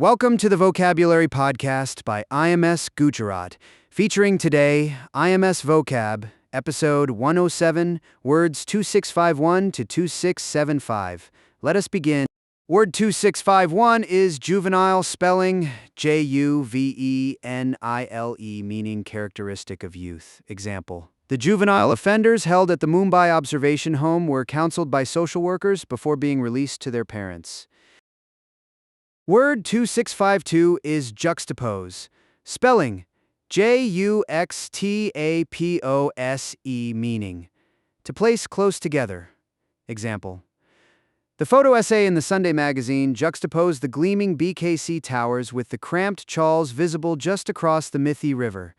Welcome to the Vocabulary Podcast by IMS Gujarat, featuring today IMS Vocab, episode 107, words 2651 to 2675. Let us begin. Word 2651 is juvenile, spelling Juvenile, meaning characteristic of youth. Example: the juvenile offenders held at the Mumbai observation home were counseled by social workers before being released to their parents. Word 2652 is juxtapose, spelling Juxtapose, meaning to place close together. Example: the photo essay in the Sunday magazine juxtaposed the gleaming BKC towers with the cramped chawls visible just across the Mithi River.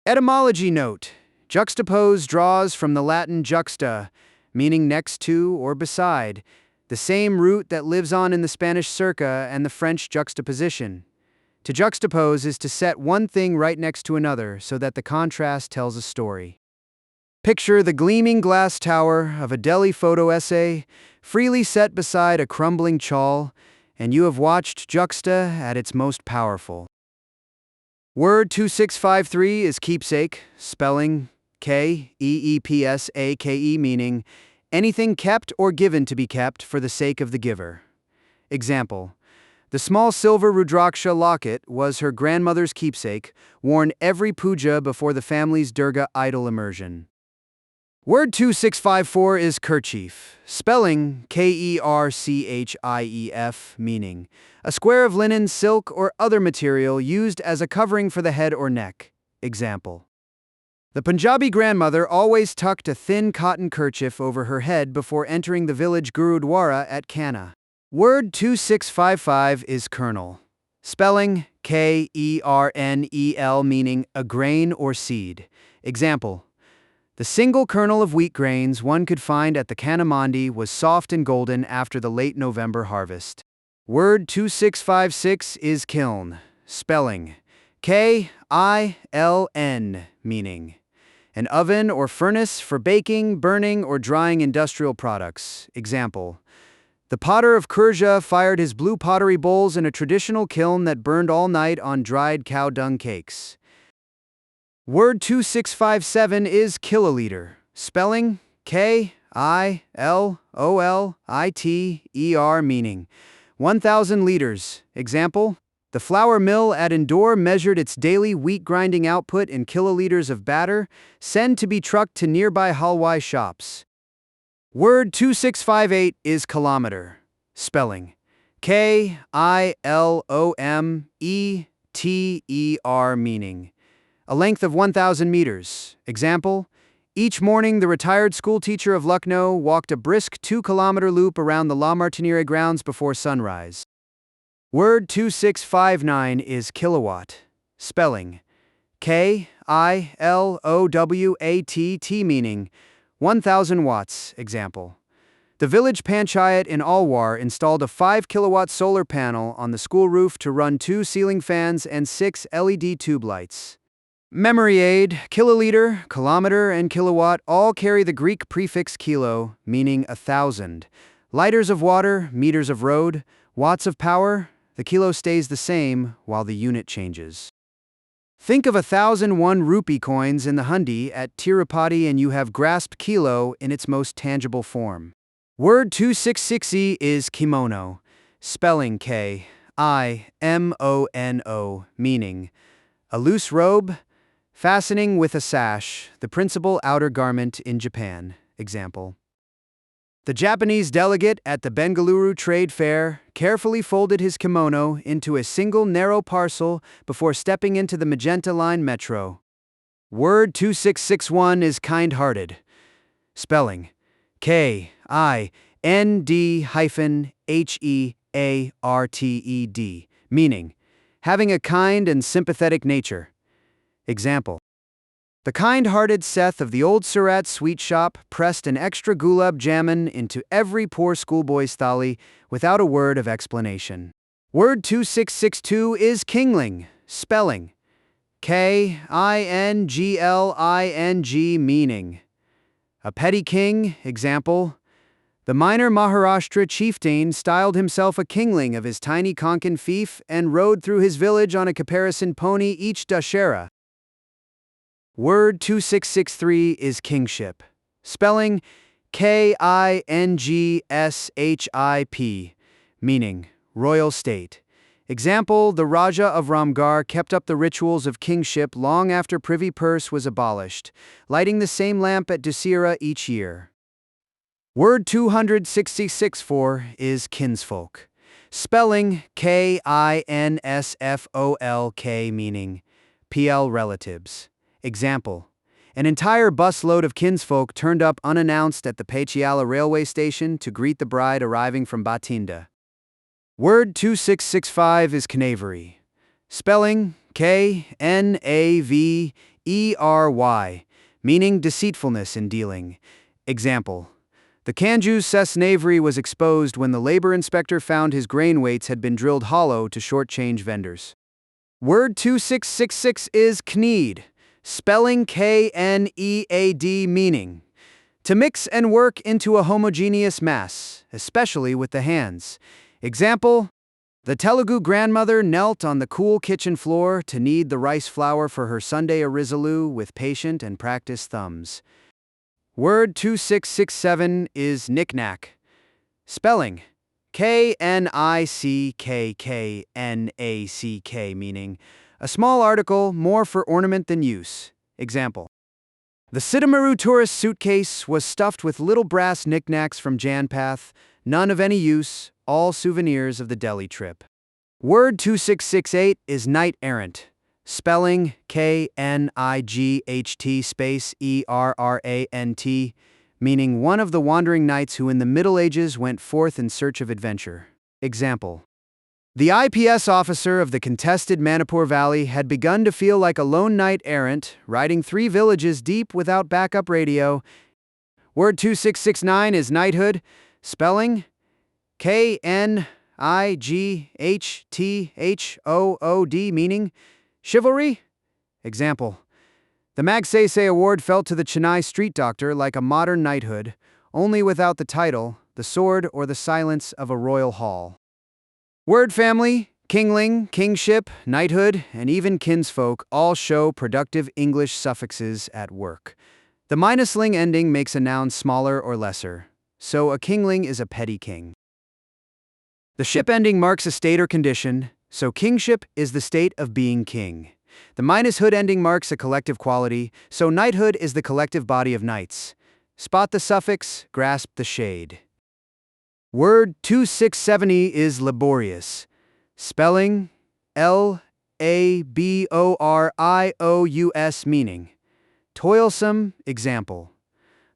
Etymology note: juxtapose draws from the Latin juxta, meaning next to or beside, the same root that lives on in the Spanish cerca and the French juxtaposition. To juxtapose is to set one thing right next to another so that the contrast tells a story. Picture the gleaming glass tower of a Delhi photo essay, freely set beside a crumbling chawl, and you have watched juxta at its most powerful. Word 2653 is keepsake, spelling Keepsake, meaning anything kept or given to be kept for the sake of the giver. Example: the small silver Rudraksha locket was her grandmother's keepsake, worn every puja before the family's Durga idol immersion. Word 2654 is kerchief, spelling Kerchief, meaning a square of linen, silk, or other material used as a covering for the head or neck. Example: the Punjabi grandmother always tucked a thin cotton kerchief over her head before entering the village Gurudwara at Kanna. Word 2655 is kernel, spelling Kernel, meaning a grain or seed. Example: the single kernel of wheat grains one could find at the Kanna Mandi was soft and golden after the late November harvest. Word 2656 is kiln, spelling Kiln, meaning an oven or furnace for baking, burning, or drying industrial products. Example: the potter of Kurja fired his blue pottery bowls in a traditional kiln that burned all night on dried cow dung cakes. Word 2657 is kiloliter, spelling Kiloliter, meaning 1,000 liters. Example: the flour mill at Indore measured its daily wheat grinding output in kiloliters of batter, sent to be trucked to nearby halwai shops. Word 2658 is kilometer, spelling Kilometer, meaning a length of 1,000 meters. Example: each morning the retired schoolteacher of Lucknow walked a brisk 2-kilometer loop around the La Martiniere grounds before sunrise. Word 2659 is kilowatt, spelling Kilowatt, meaning 1,000 watts. Example: the village panchayat in Alwar installed a 5-kilowatt solar panel on the school roof to run 2 ceiling fans and 6 LED tube lights. Memory aid: kiloliter, kilometer, and kilowatt all carry the Greek prefix kilo, meaning 1,000. Liters of water, meters of road, watts of power. The kilo stays the same while the unit changes. Think of 1,001 rupee coins in the hundi at Tirupati and you have grasped kilo in its most tangible form. Word 2660 is kimono, spelling Kimono, meaning a loose robe, fastening with a sash, the principal outer garment in Japan. Example: the Japanese delegate at the Bengaluru Trade Fair carefully folded his kimono into a single narrow parcel before stepping into the Magenta Line metro. Word 2661 is kind-hearted, spelling Kind-Hearted, meaning having a kind and sympathetic nature. Example: the kind-hearted Seth of the old Surat sweet shop pressed an extra gulab jamun into every poor schoolboy's thali without a word of explanation. Word 2662 is kingling, spelling Kingling, meaning a petty king. Example: The minor Maharashtra chieftain styled himself a kingling of his tiny Konkan fief and rode through his village on a caparison pony each Dussehra. Word 2663 is kingship. Spelling Kingship, meaning royal state. Example, the Raja of Ramgarh kept up the rituals of kingship long after Privy Purse was abolished, lighting the same lamp at Dussehra each year. Word 2664 is kinsfolk. Spelling Kinsfolk, meaning PL relatives. Example, an entire busload of kinsfolk turned up unannounced at the Patiala railway station to greet the bride arriving from Bathinda. Word 2665 is knavery. Spelling Knavery, meaning deceitfulness in dealing. Example, the Kanju's cess knavery was exposed when the labor inspector found his grain weights had been drilled hollow to shortchange vendors. Word 2666 is knead. Spelling Knead, meaning to mix and work into a homogeneous mass, especially with the hands. Example, the Telugu grandmother knelt on the cool kitchen floor to knead the rice flour for her Sunday arizalu with patient and practiced thumbs. Word 2667 is knick-knack. Spelling Knicknack, meaning a small article more for ornament than use. Example, the Sidamaru tourist suitcase was stuffed with little brass knickknacks from Janpath, none of any use, all souvenirs of the Delhi trip. Word 2668 is knight-errant. Spelling Knight, meaning one of the wandering knights who in the Middle Ages went forth in search of adventure. Example, the IPS officer of the contested Manipur Valley had begun to feel like a lone knight-errant, riding 3 villages deep without backup radio. Word 2669 is knighthood. Spelling Knighthood, meaning chivalry. Example, the Magsaysay Award fell to the Chennai street doctor like a modern knighthood, only without the title, the sword, or the silence of a royal hall. Word family, kingling, kingship, knighthood, and even kinsfolk all show productive English suffixes at work. The minusling ending makes a noun smaller or lesser, so a kingling is a petty king. The ship ending marks a state or condition, so kingship is the state of being king. The minus hood ending marks a collective quality, so knighthood is the collective body of knights. Spot the suffix, grasp the shade. Word 2670 is laborious. Spelling Laborious, meaning toilsome. Example,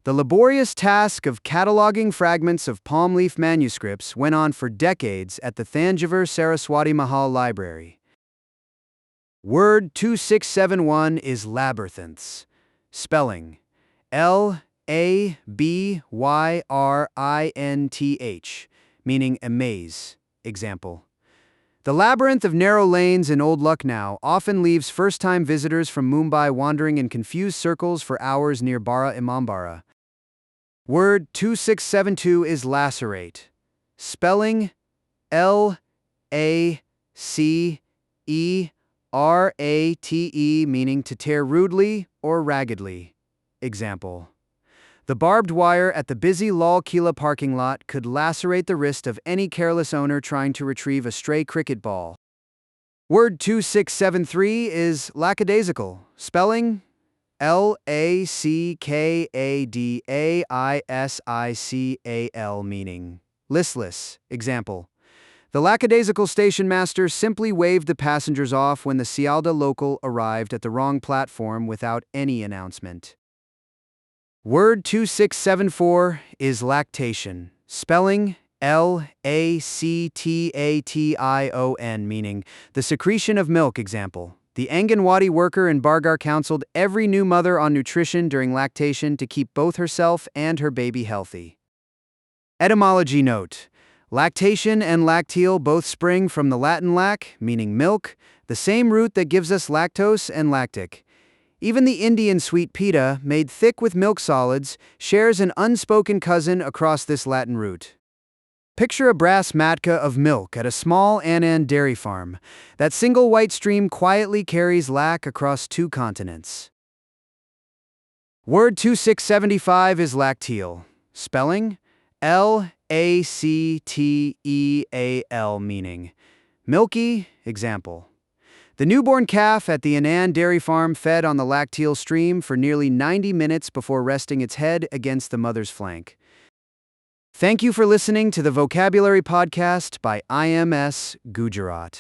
the laborious task of cataloging fragments of palm leaf manuscripts went on for decades at the Thanjavur Saraswati Mahal Library. Word 2671 is labyrinths. Spelling Labyrintھ, meaning a maze. Example, the labyrinth of narrow lanes in Old Lucknow often leaves first-time visitors from Mumbai wandering in confused circles for hours near Bara Imambara. Word 2672 is lacerate. Spelling Lacerte, meaning to tear rudely or raggedly. Example, the barbed wire at the busy Lal Kila parking lot could lacerate the wrist of any careless owner trying to retrieve a stray cricket ball. Word 2673 is lackadaisical. Spelling Lackadaisical, meaning listless. Example, the lackadaisical station master simply waved the passengers off when the Sialda local arrived at the wrong platform without any announcement. Word 2674 is lactation. Spelling Lactation, meaning the secretion of milk. Example, the Anganwadi worker in Bargarh counseled every new mother on nutrition during lactation to keep both herself and her baby healthy. Etymology note: lactation and lacteal both spring from the Latin lac, meaning milk, the same root that gives us lactose and lactic. Even the Indian sweet pita, made thick with milk solids, shares an unspoken cousin across this Latin root. Picture a brass matka of milk at a small Annan dairy farm. That single white stream quietly carries lac across 2 continents. Word 2675 is lacteal. Spelling? Lacteal, meaning milky. Example. The newborn calf at the Annan dairy farm fed on the lacteal stream for nearly 90 minutes before resting its head against the mother's flank. Thank you for listening to the Vocabulary Podcast by IMS Gujarat.